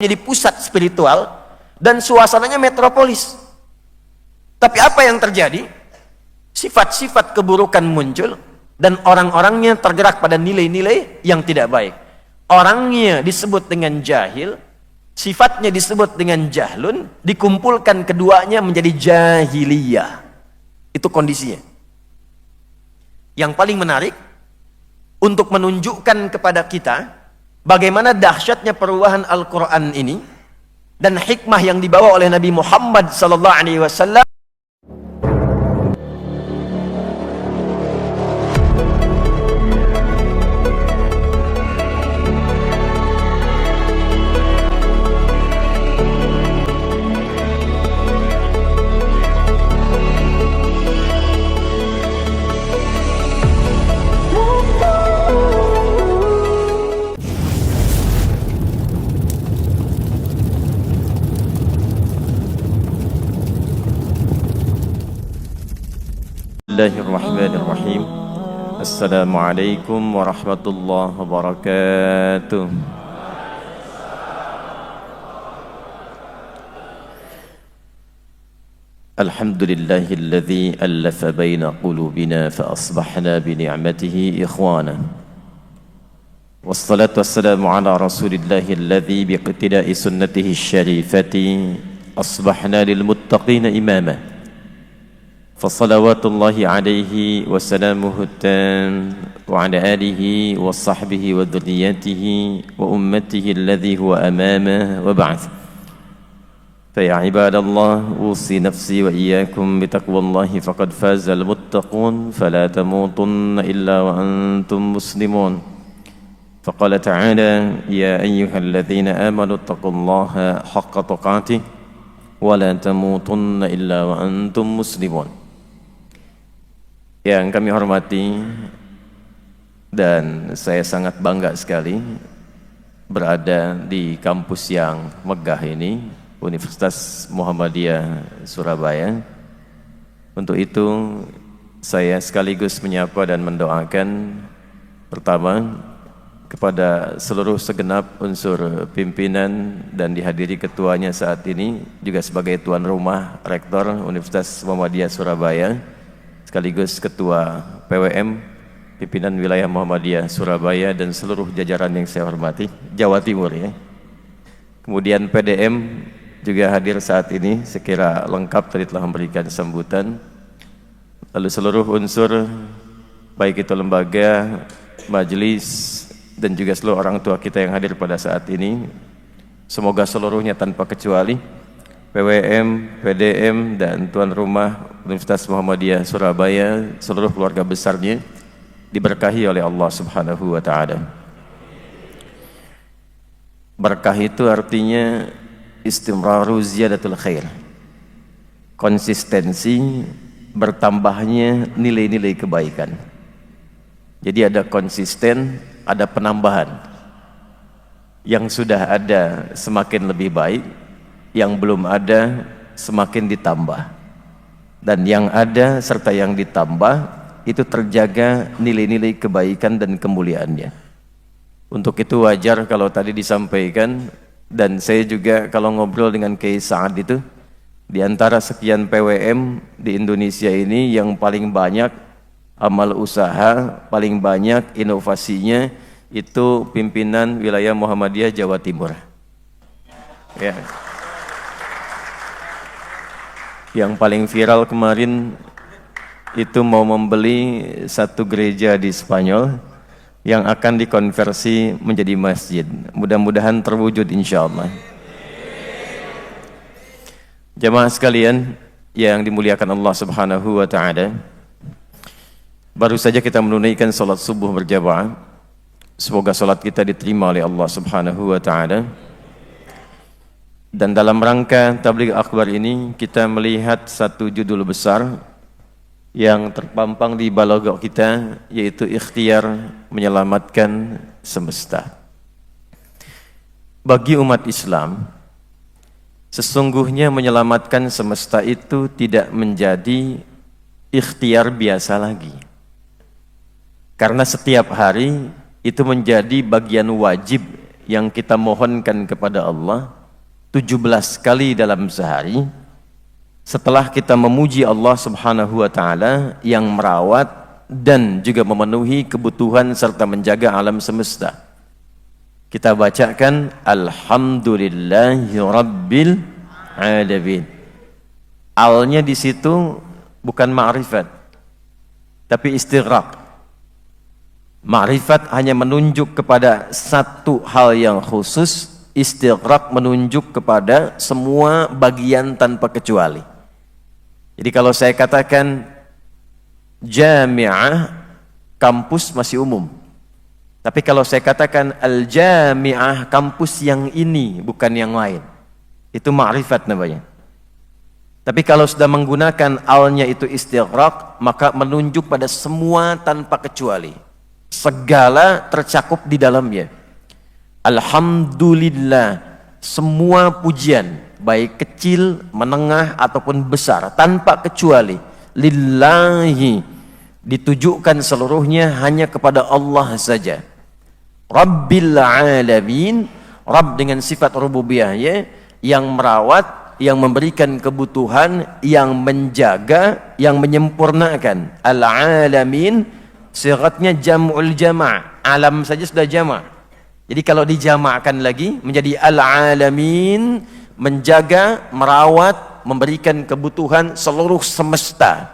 jadi pusat spiritual dan suasananya metropolis. Tapi apa yang terjadi? Sifat-sifat keburukan muncul dan orang-orangnya tergerak pada nilai-nilai yang tidak baik. Orangnya disebut dengan jahil, sifatnya disebut dengan jahlun, dikumpulkan keduanya menjadi jahiliyah. Itu kondisinya. Yang paling menarik untuk menunjukkan kepada kita bagaimana dahsyatnya perubahan Al-Quran ini dan hikmah yang dibawa oleh Nabi Muhammad SAW. Bismillahirrahmanirrahim. Assalamualaikum warahmatullahi wabarakatuh. Alhamdulillahilladzi allafa baina qulubina fa asbahna bi ni'matihi ikhwana. Wassalatu wassalamu ala rasulillahilladzi biqtida'i sunnatihi syarifati asbahna lil muttaqina imama. فصلوات الله عليه وسلامه التام وعلى آله وصحبه وذريته وأمته الذي هو أمامه وبعث. فيا عباد الله أوصي نفسي وإياكم بتقوى الله فقد فاز المتقون فلا تموتن إلا وأنتم مسلمون. فقال تعالى يا أيها الذين آمنوا اتقوا الله حق تقاته ولا تموتن إلا وأنتم مسلمون. Yang kami hormati dan saya sangat bangga sekali berada di kampus yang megah ini, Universitas Muhammadiyah Surabaya. Untuk itu saya sekaligus menyapa dan mendoakan pertama kepada seluruh segenap unsur pimpinan dan dihadiri ketuanya saat ini juga sebagai tuan rumah Rektor Universitas Muhammadiyah Surabaya, sekaligus Ketua PWM, Pimpinan Wilayah Muhammadiyah Surabaya dan seluruh jajaran yang saya hormati, Jawa Timur ya. Kemudian PDM juga hadir saat ini, sekira lengkap tadi telah memberikan sambutan. Lalu seluruh unsur, baik itu lembaga, majelis, dan juga seluruh orang tua kita yang hadir pada saat ini, semoga seluruhnya tanpa kecuali PWM, PDM, dan tuan rumah Universitas Muhammadiyah Surabaya, seluruh keluarga besarnya diberkahi oleh Allah Subhanahu wa Ta'ala. Berkah itu artinya istimraru ziyadatul khair, konsistensi bertambahnya nilai-nilai kebaikan. Jadi ada konsisten, ada penambahan. Yang sudah ada semakin lebih baik, yang belum ada semakin ditambah, dan yang ada serta yang ditambah itu terjaga nilai-nilai kebaikan dan kemuliaannya. Untuk itu wajar kalau tadi disampaikan, dan saya juga kalau ngobrol dengan Kiai Sa'ad itu, di antara sekian PWM di Indonesia ini yang paling banyak amal usaha, paling banyak inovasinya itu pimpinan wilayah Muhammadiyah Jawa Timur ya. Yang paling viral kemarin itu mau membeli satu gereja di Spanyol yang akan dikonversi menjadi masjid. Mudah-mudahan terwujud insyaallah. Jamaah sekalian yang dimuliakan Allah Subhanahu wa Ta'ala, baru saja kita menunaikan salat subuh berjamaah. Semoga salat kita diterima oleh Allah Subhanahu wa Ta'ala. Dan dalam rangka tabligh akbar ini kita melihat satu judul besar yang terpampang di balagh kita, yaitu ikhtiar menyelamatkan semesta. Bagi umat Islam, sesungguhnya menyelamatkan semesta itu tidak menjadi ikhtiar biasa lagi. Karena setiap hari itu menjadi bagian wajib yang kita mohonkan kepada Allah 17 kali dalam sehari, setelah kita memuji Allah Subhanahu wa taala yang merawat dan juga memenuhi kebutuhan serta menjaga alam semesta, kita bacakan Alhamdulillahi Rabbil Alamin. Alnya di situ bukan ma'rifat, tapi istighraq. Ma'rifat hanya menunjuk kepada satu hal yang khusus, istighraq menunjuk kepada semua bagian tanpa kecuali. Jadi kalau saya katakan jami'ah, kampus masih umum. Tapi kalau saya katakan al-jami'ah, kampus yang ini bukan yang lain, itu ma'rifat namanya. Tapi kalau sudah menggunakan alnya itu istighraq, maka menunjuk pada semua tanpa kecuali. Segala tercakup di dalamnya. Alhamdulillah, semua pujian, baik kecil, menengah, ataupun besar, tanpa kecuali. Lillahi, ditujukan seluruhnya hanya kepada Allah saja. Rabbil alamin, Rabb dengan sifat rububiyahnya, yang merawat, yang memberikan kebutuhan, yang menjaga, yang menyempurnakan. Al-alamin, sigatnya jam'ul jama', alam saja sudah jama'. Jadi kalau dijamakkan lagi menjadi al-alamin, menjaga, merawat, memberikan kebutuhan seluruh semesta.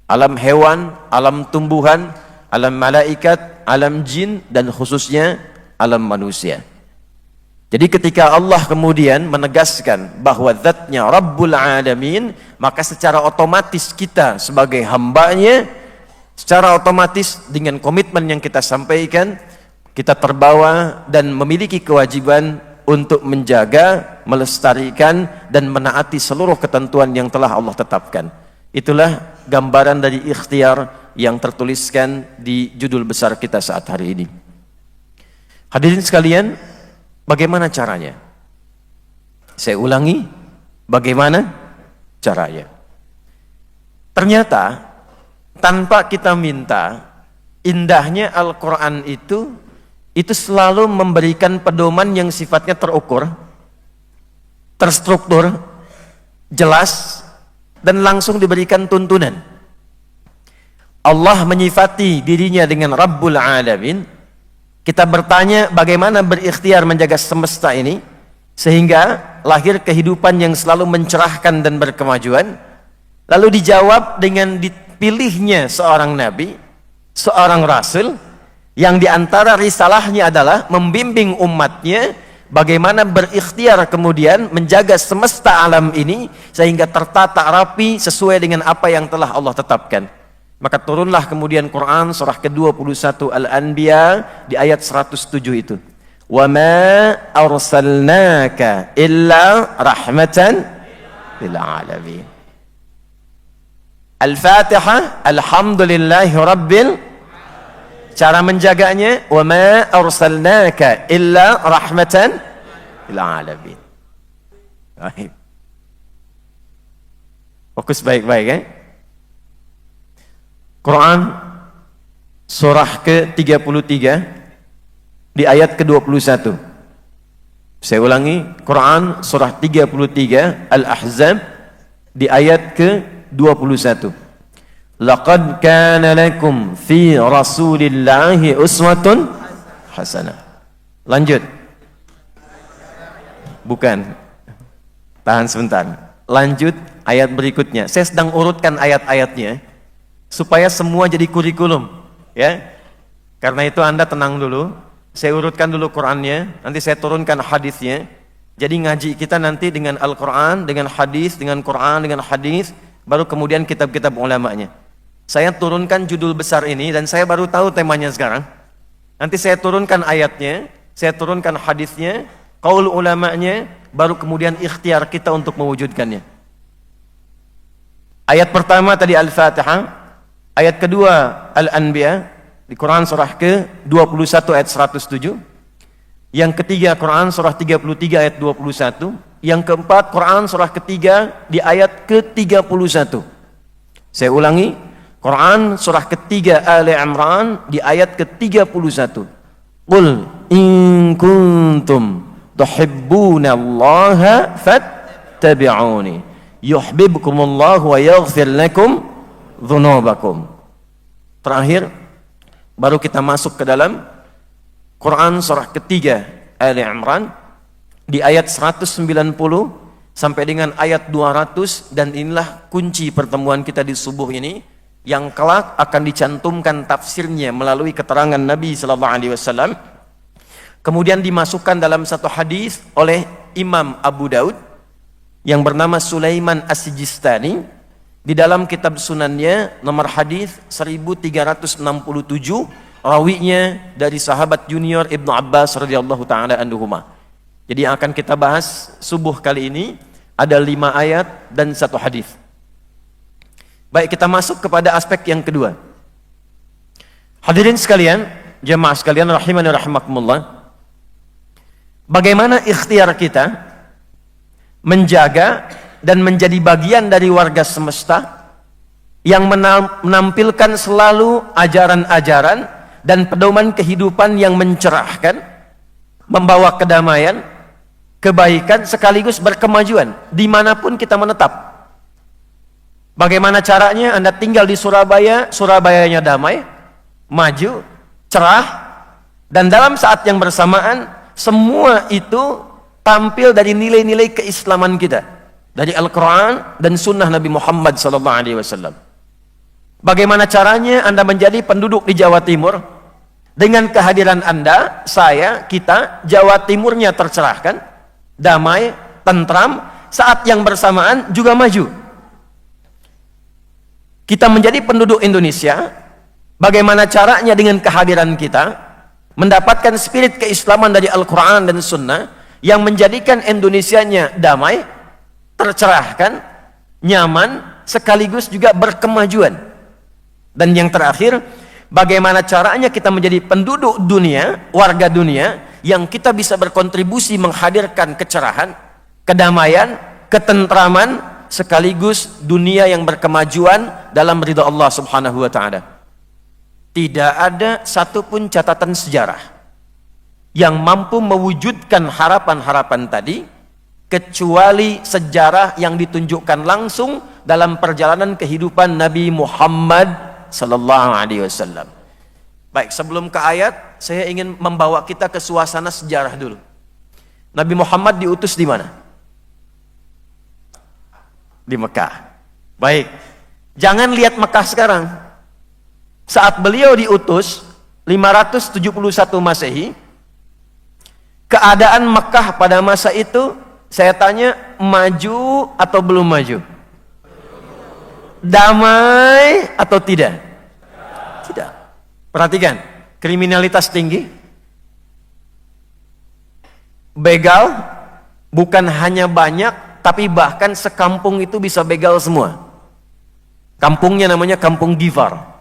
Alam hewan, alam tumbuhan, alam malaikat, alam jin, dan khususnya alam manusia. Jadi ketika Allah kemudian menegaskan bahwa zatnya Rabbul Alamin, maka secara otomatis kita sebagai hambanya, secara otomatis dengan komitmen yang kita sampaikan, kita terbawa dan memiliki kewajiban untuk menjaga, melestarikan, dan menaati seluruh ketentuan yang telah Allah tetapkan. Itulah gambaran dari ikhtiar yang tertuliskan di judul besar kita saat hari ini. Hadirin sekalian, bagaimana caranya? Saya ulangi, bagaimana caranya? Ternyata tanpa kita minta, indahnya Al-Quran itu selalu memberikan pedoman yang sifatnya terukur, terstruktur, jelas, dan langsung diberikan tuntunan. Allah menyifati dirinya dengan Rabbul Alamin. Kita bertanya bagaimana berikhtiar menjaga semesta ini sehingga lahir kehidupan yang selalu mencerahkan dan berkemajuan. Lalu dijawab dengan dipilihnya seorang nabi, seorang rasul, yang diantara risalahnya adalah membimbing umatnya bagaimana berikhtiar kemudian menjaga semesta alam ini sehingga tertata rapi sesuai dengan apa yang telah Allah tetapkan. Maka turunlah kemudian Quran surah ke-21 Al-Anbiya di ayat 107 itu. Wa ma arsalnaka illa rahmatan lil alamin. Al-Fatihah, alhamdulillahi rabbil. Cara menjaganya, wa ma arsalnaka illa rahmatan lil alamin. Baik. Fokus baik-baik ya. Quran surah ke-33 di ayat ke-21. Saya ulangi, Quran surah 33 Al-Ahzab di ayat ke-21. Laqad kana lakum fi Rasulillahi uswatun hasanah. Lanjut. Bukan. Tahan sebentar. Lanjut ayat berikutnya. Saya sedang urutkan ayat-ayatnya supaya semua jadi kurikulum, ya. Karena itu Anda tenang dulu. Saya urutkan dulu Qur'annya, nanti saya turunkan hadisnya. Jadi ngaji kita nanti dengan Al-Qur'an, dengan hadis, dengan Qur'an, dengan hadis, baru kemudian kitab-kitab ulamanya. Saya turunkan judul besar ini dan saya baru tahu temanya sekarang. Nanti saya turunkan ayatnya, saya turunkan hadisnya, qaul ulamanya, baru kemudian ikhtiar kita untuk mewujudkannya. Ayat pertama tadi Al-Fatihah. Ayat kedua Al-Anbiya di Quran surah ke-21 ayat 107. Yang ketiga Quran surah 33 ayat 21. Yang keempat Quran surah ketiga di ayat ke-31. Saya ulangi, Quran surah ketiga Ali Imran di ayat ke-31. Qul in kuntum tuhibbunallaha fattabi'uni yuhibbukumullahu wa yaghfir lakum dzunubakum. Terakhir baru kita masuk ke dalam Quran surah ketiga Ali Imran di ayat 190 sampai dengan ayat 200, dan inilah kunci pertemuan kita di subuh ini yang kelak akan dicantumkan tafsirnya melalui keterangan Nabi sallallahu alaihi wasallam, kemudian dimasukkan dalam satu hadis oleh Imam Abu Daud yang bernama Sulaiman As-Sijistani di dalam kitab sunannya nomor hadis 1367, rawinya dari sahabat junior Ibnu Abbas radhiyallahu taala anhuma. Jadi yang akan kita bahas subuh kali ini ada 5 ayat dan 1 hadis. Baik, kita masuk kepada aspek yang kedua. Hadirin sekalian, jemaah sekalian rahimani rahimakumullah. Bagaimana ikhtiar kita menjaga dan menjadi bagian dari warga semesta yang menampilkan selalu ajaran-ajaran dan pedoman kehidupan yang mencerahkan, membawa kedamaian, kebaikan sekaligus berkemajuan dimanapun kita menetap. Bagaimana caranya? Anda tinggal di Surabaya, Surabayanya damai, maju, cerah, dan dalam saat yang bersamaan semua itu tampil dari nilai-nilai keislaman kita, dari Al-Quran dan Sunnah Nabi Muhammad SAW. Bagaimana caranya Anda menjadi penduduk di Jawa Timur? Dengan kehadiran Anda, saya, kita, Jawa Timurnya tercerahkan, damai, tentram, saat yang bersamaan juga maju. Kita menjadi penduduk Indonesia, bagaimana caranya dengan kehadiran kita mendapatkan spirit keislaman dari Al-Quran dan Sunnah yang menjadikan Indonesianya damai, tercerahkan, nyaman, sekaligus juga berkemajuan. Dan yang terakhir, bagaimana caranya kita menjadi penduduk dunia, warga dunia, yang kita bisa berkontribusi menghadirkan kecerahan, kedamaian, ketentraman, sekaligus dunia yang berkemajuan dalam ridha Allah Subhanahu wa Ta'ala. Tidak ada satupun catatan sejarah yang mampu mewujudkan harapan-harapan tadi kecuali sejarah yang ditunjukkan langsung dalam perjalanan kehidupan Nabi Muhammad sallallahu alaihi wasallam. Baik, sebelum ke ayat, saya ingin membawa kita ke suasana sejarah dulu. Nabi Muhammad diutus di mana? Di Mekah. Baik, jangan lihat Mekah sekarang. Saat beliau diutus 571 Masehi, keadaan Mekah pada masa itu, saya tanya, maju atau belum maju? Damai atau tidak? Tidak. Perhatikan, kriminalitas tinggi, begal, bukan hanya banyak, tapi bahkan sekampung itu bisa begal semua. Kampungnya namanya Kampung Gifar.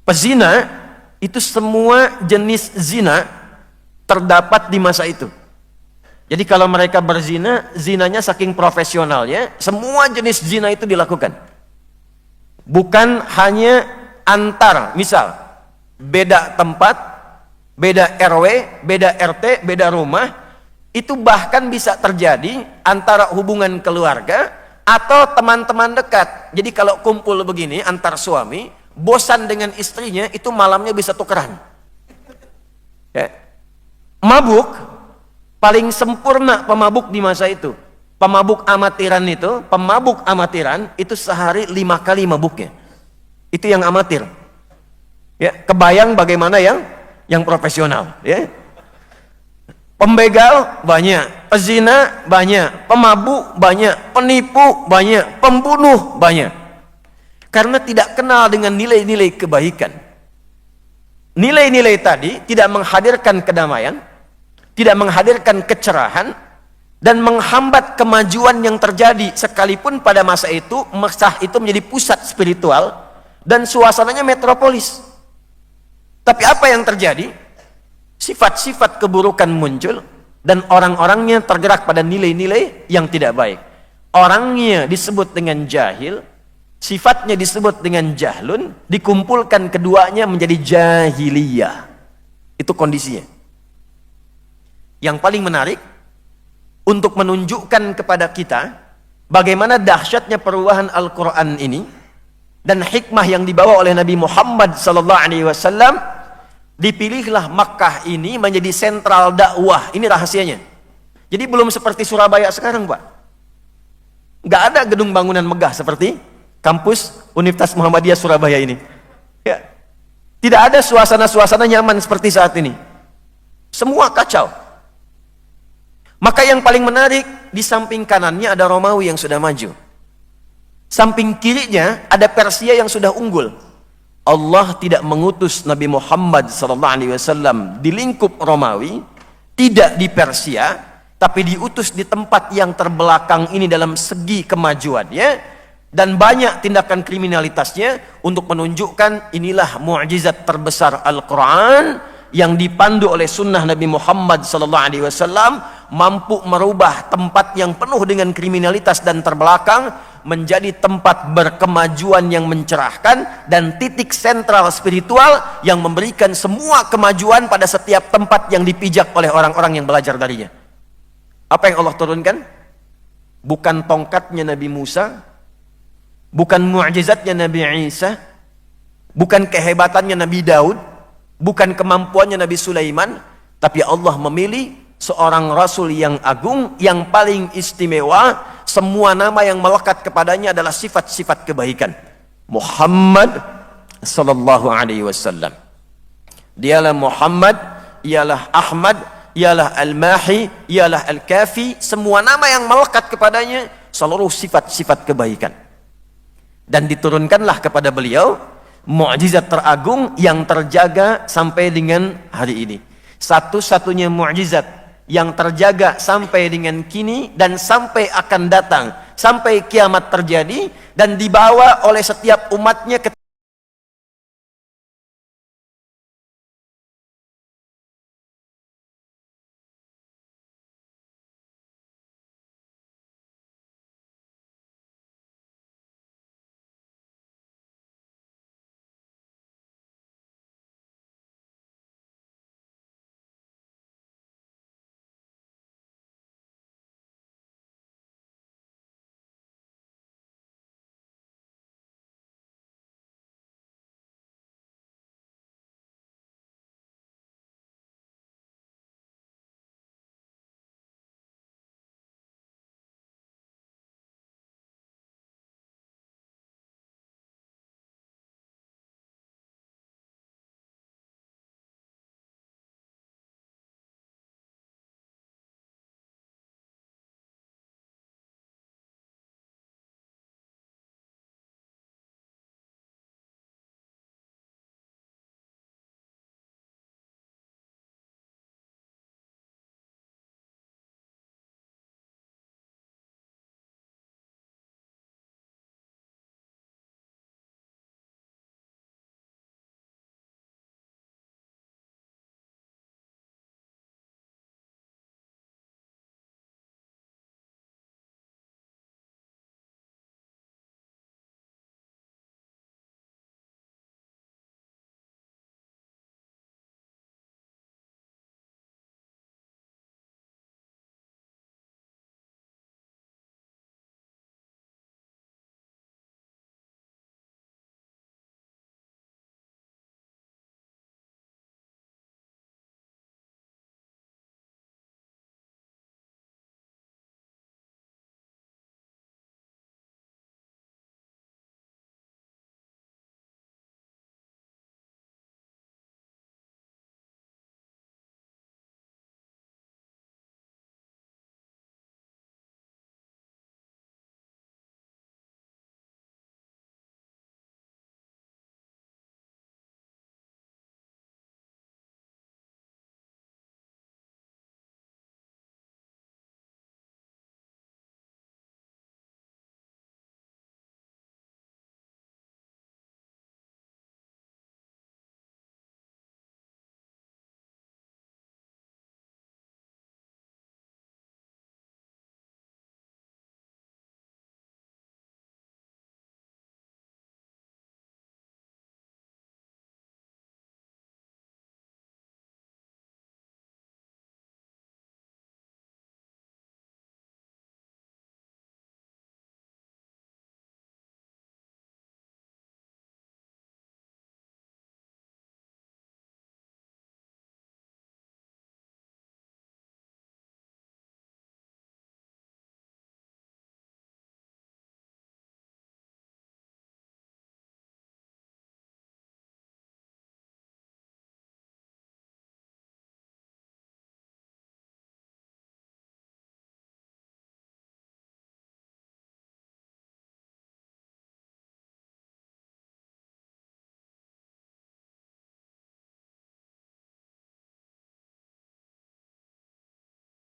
Pezina, itu semua jenis zina terdapat di masa itu. Jadi kalau mereka berzina, zinanya saking profesionalnya, semua jenis zina itu dilakukan. Bukan hanya antar, misal beda tempat, beda RW, beda RT, beda rumah, itu bahkan bisa terjadi antara hubungan keluarga atau teman-teman dekat. Jadi kalau kumpul begini antar suami, bosan dengan istrinya, itu malamnya bisa tukeran. Ya. Mabuk, paling sempurna pemabuk di masa itu. Pemabuk amatiran itu sehari 5 kali mabuknya. Itu yang amatir. Ya, kebayang bagaimana yang profesional, ya. Pembegal banyak, pezina banyak, pemabuk banyak, penipu banyak, pembunuh banyak. Karena tidak kenal dengan nilai-nilai kebaikan. Nilai-nilai tadi tidak menghadirkan kedamaian, tidak menghadirkan kecerahan, dan menghambat kemajuan yang terjadi. Sekalipun pada masa itu Mekah itu menjadi pusat spiritual dan suasananya metropolis. Tapi apa yang terjadi? Sifat-sifat keburukan muncul dan orang-orangnya tergerak pada nilai-nilai yang tidak baik. Orangnya disebut dengan jahil, sifatnya disebut dengan jahlun, dikumpulkan keduanya menjadi jahiliyah. Itu kondisinya. yang paling menarik untuk menunjukkan kepada kita bagaimana dahsyatnya perubahan Al-Quran ini dan hikmah yang dibawa oleh Nabi Muhammad SAW. Dipilihlah Makkah ini menjadi sentral dakwah. Ini rahasianya. Jadi belum seperti Surabaya sekarang, Pak. Nggak ada gedung bangunan megah seperti kampus Universitas Muhammadiyah Surabaya ini. Ya. Tidak ada suasana-suasana nyaman seperti saat ini. Semua kacau. Maka yang paling menarik, di samping kanannya ada Romawi yang sudah maju. Samping kirinya ada Persia yang sudah unggul. Allah tidak mengutus Nabi Muhammad SAW di lingkup Romawi, tidak di Persia, tapi diutus di tempat yang terbelakang ini dalam segi kemajuannya dan banyak tindakan kriminalitasnya untuk menunjukkan inilah mukjizat terbesar Al-Quran yang dipandu oleh sunnah Nabi Muhammad SAW, mampu merubah tempat yang penuh dengan kriminalitas dan terbelakang menjadi tempat berkemajuan yang mencerahkan dan titik sentral spiritual yang memberikan semua kemajuan pada setiap tempat yang dipijak oleh orang-orang yang belajar darinya. Apa yang Allah turunkan? Bukan tongkatnya Nabi Musa, bukan mu'jizatnya Nabi Isa, bukan kehebatannya Nabi Daud, bukan kemampuannya Nabi Sulaiman, tapi Allah memilih seorang Rasul yang agung, yang paling istimewa. Semua nama yang melekat kepadanya adalah sifat-sifat kebaikan. Muhammad sallallahu alaihi wasallam. Dialah Muhammad, ialah Ahmad, ialah Al-Mahi, ialah Al-Kafi. Semua nama yang melekat kepadanya seluruh sifat-sifat kebaikan. Dan diturunkanlah kepada beliau mukjizat teragung yang terjaga sampai dengan hari ini. Satu-satunya mukjizat yang terjaga sampai dengan kini dan sampai akan datang, sampai kiamat terjadi dan dibawa oleh setiap umatnya